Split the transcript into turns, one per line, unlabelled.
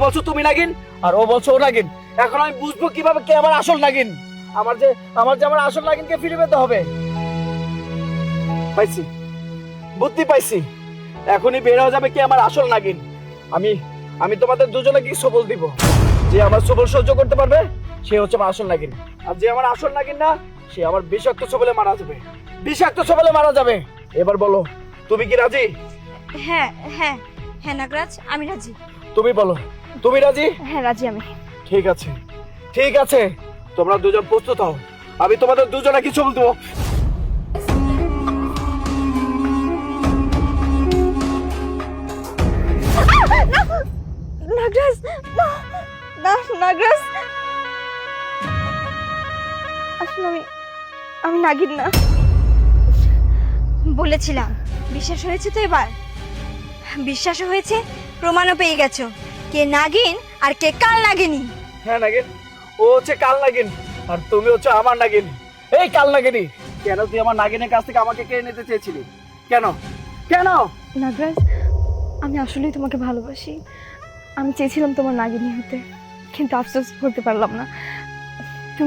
বলছো তুমি নাগিন আর ও বলছো ও নাগিন। এখন আমি বুঝবো কিভাবে কে আমার আসল নাগিন? আমার যে আমার আসল নাগিনকে ফিরে পেতে হবে। পাইছি, বুদ্ধি পাইছি। এখনই বের হয়ে যাবে কে আমার আসল নাগিন। আমি আমি তোমাদের দুজনকে সবল দিব। যে আমার সবল সহ্য করতে পারবে সে হচ্ছে আমার আসল নাগিন, আর যে আমার আসল নাগিন না সে আমার বিষাক্ত সবলে মারা যাবে। বিষাক্ত সবলে মারা যাবে। এবার বলো তুমি কি রাজি?
হ্যাঁ হ্যাঁ হ্যাঁ নাগরাজ, আমি রাজি।
তুমি বলো তুমি রাজি?
হ্যাঁ রাজি আমি।
ঠিক আছে ঠিক আছে, তোমরা দুজন প্রস্তুত হও। আমি তোমাদের দুজনকে সবল দেবো।
নাগরাজ না, না নাগরাজ, আসলে আমি নাগিন না। বলেছিলাম বিশ্বাস হয়েছে তো, এবার বিশ্বাসও হয়েছে, প্রমাণও পেয়ে গেছো কে নাগিন আর কে কাল নাগিনী।
হ্যাঁ নাগিন, ও হচ্ছে কাল নাগিন আর তুমি হচ্ছে আমার নাগিন। এই কাল নাগিনী, কেন তুই আমার নাগিনের কাছ থেকে আমাকে কেড়ে নিতে চেয়েছিলি? কেন কেন?
নাগরাজ, আমি আসলেই তোমাকে ভালোবাসি। আমি চেয়েছিলাম তোমার নাগিনী হতে, কিন্তু আফসোস করতে পারলাম না।